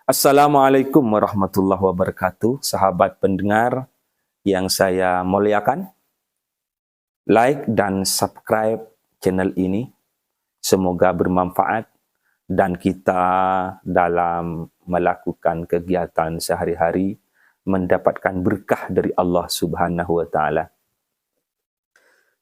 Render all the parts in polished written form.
Assalamualaikum warahmatullahi wabarakatuh, sahabat pendengar yang saya muliakan. Like dan subscribe channel ini, semoga bermanfaat dan kita dalam melakukan kegiatan sehari-hari mendapatkan berkah dari Allah Subhanahu wa Ta'ala.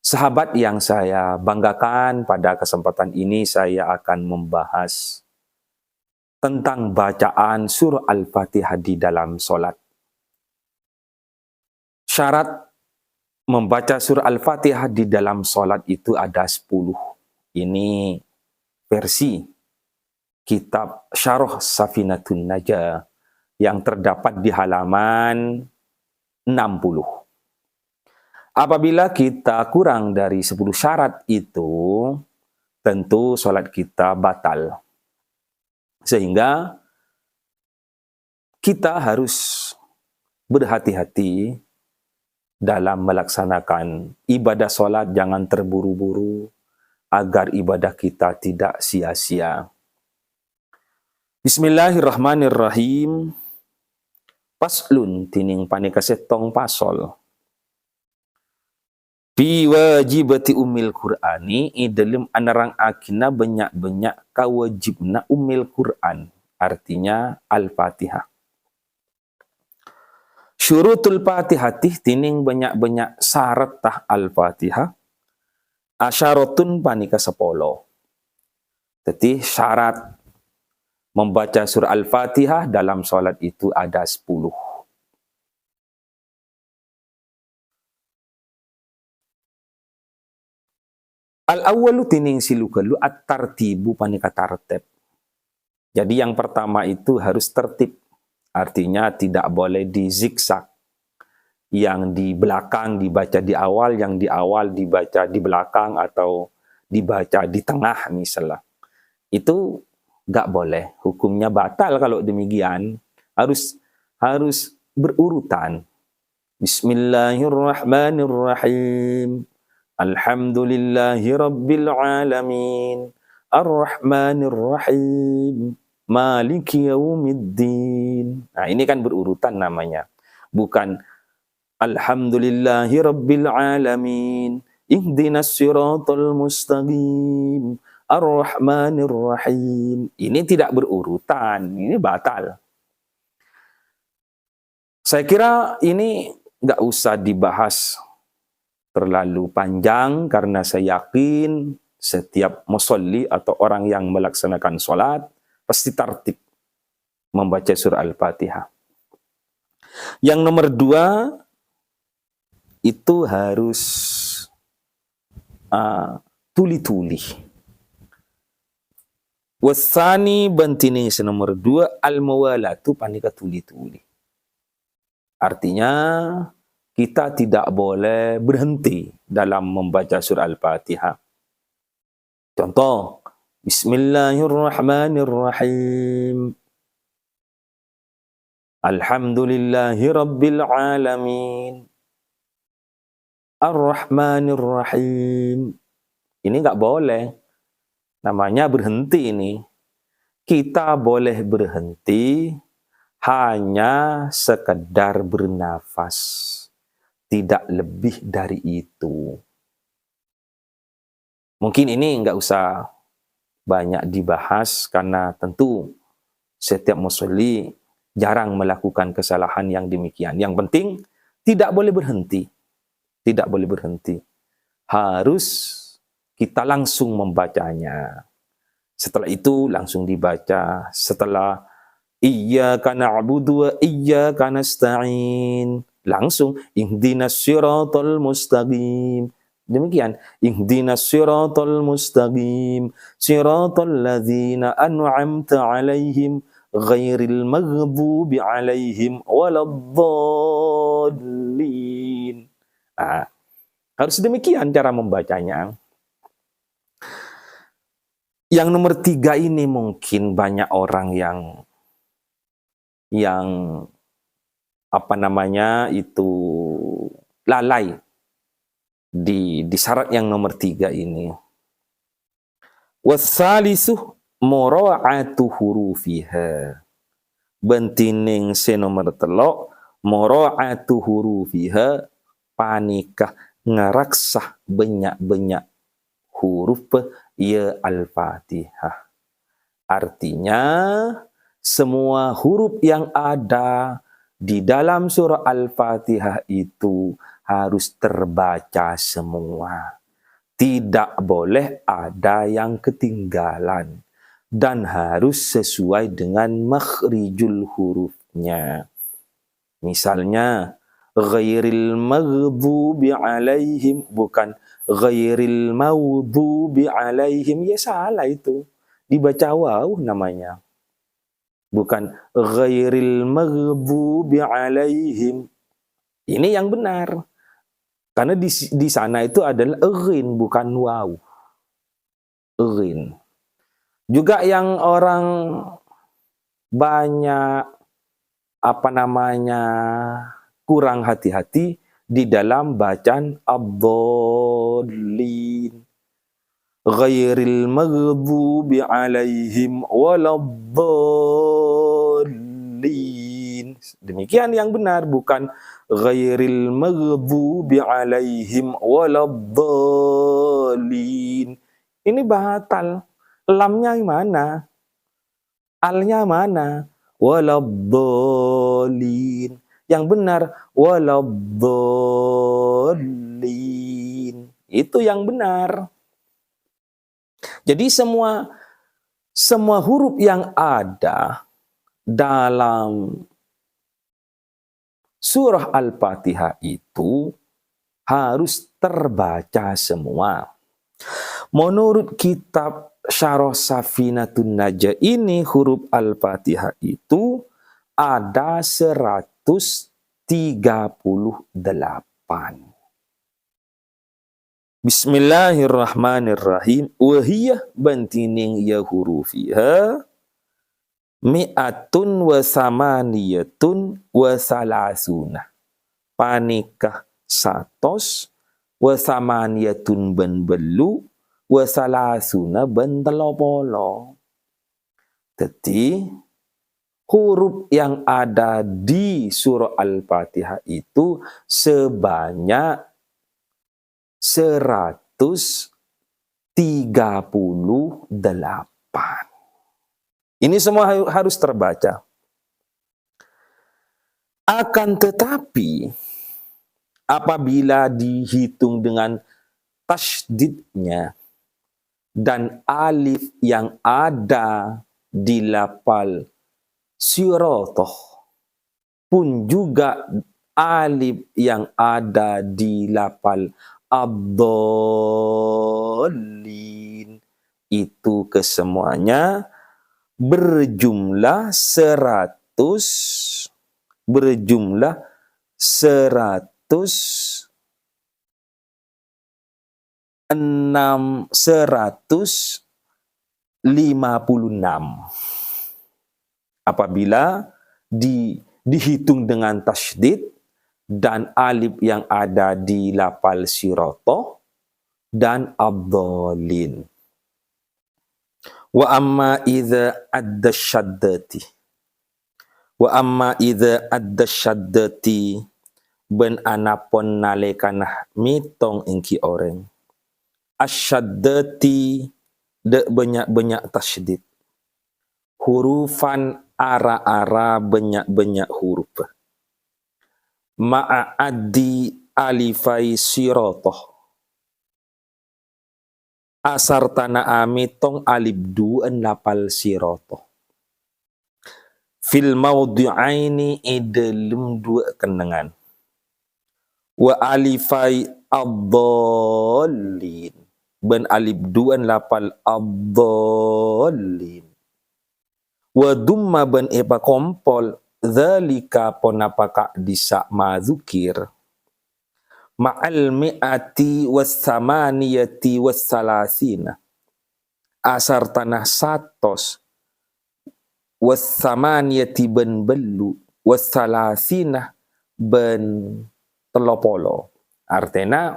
Sahabat yang saya banggakan, pada kesempatan ini saya akan membahas tentang bacaan surah Al-Fatihah di dalam solat. Syarat membaca surah Al-Fatihah di dalam solat itu ada 10. Ini versi kitab Syarah Safinatun Najah yang terdapat di halaman 60. Apabila kita kurang dari 10 syarat itu, tentu solat kita batal. Sehingga kita harus berhati-hati dalam melaksanakan ibadah solat, jangan terburu-buru agar ibadah kita tidak sia-sia. Bismillahirrahmanirrahim. Paslun tining panika setong pasol. Bi wajibati umil Qur'ani idalim anarang akina banyak-banyak kawajibna umil Qur'an. Artinya Al-Fatihah. Syurutul Fatihati tining banyak-banyak syarat tah Al-Fatihah. Asyaratun panika 10. Jadi syarat membaca surah Al-Fatihah dalam salat itu ada 10. Al-awwalu tining silukalu at-tartibu panika tartib. Jadi yang pertama itu harus tertib. Artinya tidak boleh dizigzag. Yang di belakang dibaca di awal, yang di awal dibaca di belakang, atau dibaca di tengah misalnya. Itu nggak boleh. Hukumnya batal kalau demikian. Harus berurutan. Bismillahirrahmanirrahim. Alhamdulillahi rabbil alamin. Ar-Rahmanir-Rahim. Maliki yaumiddin. Nah, ini kan berurutan namanya. Bukan Alhamdulillahi rabbil alamin. Ihdinas siratal mustaqim. Ar-Rahmanir-Rahim. Ini tidak berurutan. Ini batal. Saya kira ini nggak usah dibahas terlalu panjang, karena saya yakin setiap musolli atau orang yang melaksanakan sholat pasti tertib membaca surah Al-Fatihah. Yang nomor 2 itu harus tuli-tuli. Wasani bantini nomor 2 al-mawalatu panika tuli-tuli. Artinya kita tidak boleh berhenti dalam membaca surah Al-Fatihah. Contoh, Bismillahirrahmanirrahim. Alhamdulillahi rabbil alamin. Ar-Rahmanir-Rahim. Ini nggak boleh. Namanya berhenti ini. Kita boleh berhenti hanya sekedar bernafas. Tidak lebih dari itu. Mungkin ini nggak usah banyak dibahas, karena tentu setiap musolli jarang melakukan kesalahan yang demikian. Yang penting tidak boleh berhenti. Tidak boleh berhenti. Harus kita langsung membacanya. Setelah itu langsung dibaca. Setelah Iyyaka na'budu wa iyyaka nasta'in, langsung ihdinas siratal mustaqim. Demikian, ihdinas siratal mustaqim, siratal ladzina an'amta 'alaihim ghairil maghdubi 'alaihim waladdallin. Harus demikian cara membacanya. Yang nomor 3 ini mungkin banyak orang yang lalai di syarat yang nomor 3 ini. Wassalisu mura'atu hurufiha. bentining nomor telok mura'atu hurufiha panikah ngeraksah banyak-banyak huruf ya Al-Fatihah. Artinya semua huruf yang ada di dalam surah Al-Fatihah itu harus terbaca semua. Tidak boleh ada yang ketinggalan. Dan harus sesuai dengan makhrijul hurufnya. Misalnya, ghairil maghdubi alaihim, bukan ghairil maghdubi alaihim. Ya salah itu. Dibaca waw namanya. Bukan ghairil maghdubi alaihim. Ini yang benar. Karena di sana itu adalah ghin, bukan waw. Ghin. Juga yang orang banyak kurang hati-hati di dalam bacaan ad-dallin. Ghairil maghdubi alaihim waladdallin. Demikian yang benar, bukan ghairil maghdubi alaihim waladdallin. Ini batal. Lamnya mana? Alnya mana? Waladdallin. Yang benar waladdallin. Itu yang benar. Jadi semua huruf yang ada dalam surah Al-Fatihah itu harus terbaca semua. Menurut kitab Syarah Safinatun Najah ini huruf Al-Fatihah itu ada 138. Bismillahirrahmanirrahim. Wahiyah bantining ya hurufiha mi'atun wa samaniyatun wa salasuna. Panikah satos wa samaniyatun ban belu wa salasuna ban telopolo. Jadi huruf yang ada di surah Al-Fatihah itu sebanyak 138. Ini semua harus terbaca. Akan tetapi, apabila dihitung dengan tasydidnya dan alif yang ada di lafal siratoh pun juga alif yang ada di lafal ad-dallin itu kesemuanya berjumlah 100 156 apabila dihitung dengan tasydid dan alif yang ada di lafal siratoh dan ad-dallin. Wa amma idza adda syaddati. Wa amma idza adda syaddati ben anapun nalekanah mitong ingki orang. Asyaddati de banyak-banyak tasydid. Hurufan ara-ara banyak-banyak huruf. Ma'addi alifai siratoh. Asar tanah amitong alif duan lapal siratoh. Fil maudi'aini idelum dua kendengan. Wa alifai ad-dallin. Ben alif duan lapal ad-dallin. Wa dumma ben epa kompol. Dzalika ponapaka disa madzukir ma'al mi'ati wassamaniyati wassalasina asar tanah satos wassamaniyati ben belu wassalasina ben telopolo. Artinya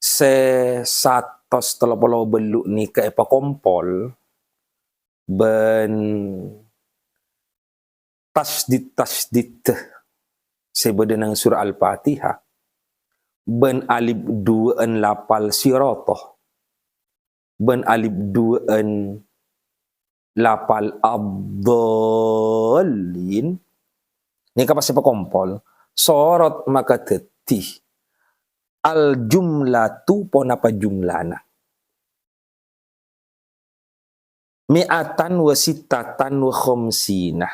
se satos telopolo belu ni ke epa kompol ben tasdid sebenarnya surah Al-Fatihah ben alif duaan lapal sirotoh ben alif duaan lapal abdolin ini kapal siapa kompol sorot maka tetih al jumlatu ponapa jumlana mi'atan wa sittatan wa khomsina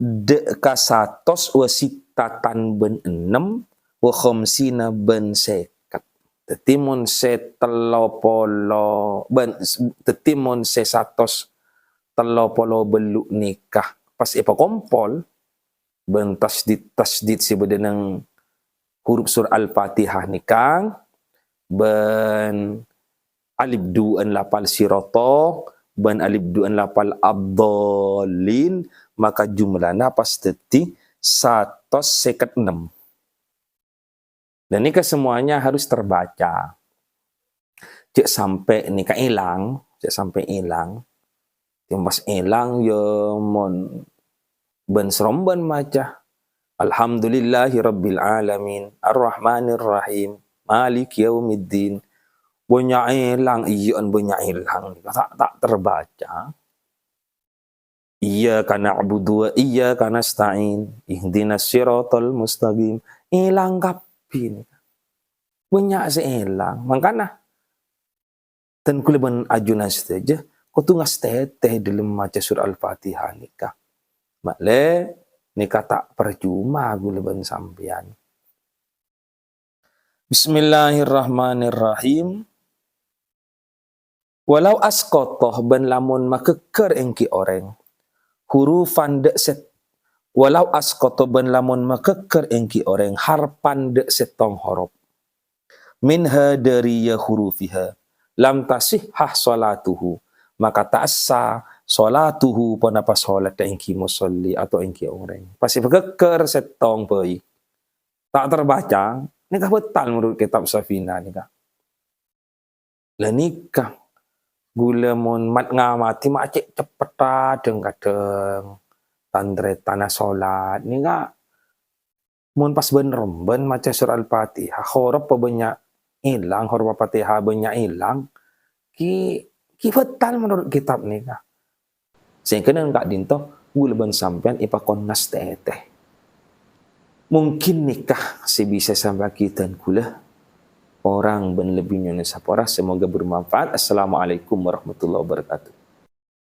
de kasatos wa sittatan ben 6 wa khomsina ben sekat tetimun setelopolo ben tetimun sesatos telopolo beluk nikah pas ipa kompol ben tasdid sebenarnya huruf surah Al-Fatihah nikah ben alif duan lapal siroto ban alif duan lapal abdolin maka jumlahnya pasti 156 dan ini semuanya harus terbaca cek sampai ini hilang cek sampai hilang yang pas hilang ya mon ben seromban maca alhamdulillahi rabbil alamin arrahmanir rahim malik yaumiddin banyak hilang, iyan banyak hilang, tak terbaca. Iya kana abudu, iya kana stain, ihdinas siratal mustaqim. Hilang kapin, banyak sehilang. Makanya, dan kuliban ajunan saja, kau tu ngas teh dalam maca surah Al-Fatihah nikah. Makle nikah tak percuma kuliban sampian. Bismillahirrahmanirrahim. Walau askotoh ben lamun makeker engki oreng hurufan dek set walau askotoh ben lamun makeker engki oreng harpan dek setong huruf minha dari ya hurufiha lam tasihhah salatuhu maka ta'assa salatuhu panapa salat engki musolli atau engki oreng pasti makeker setong pei tak terbaca nikah betal menurut kitab Safina nikah lah nikah gula mun mat ngamati macik cepet kadang-kadang tandre tanah solat ni enggak mun pas bener ben maca surah Al-Fatihah huruf banyak hilang huruf Al-Fatihah banyak hilang ki betal menurut kitab ni kah sehingga enggak dinto gula ben sampean ipakon nas teteh mungkin nikah sebisa sampai kita gula orang ben lebih nyonya sapora semoga bermanfaat. Assalamualaikum warahmatullahi wabarakatuh.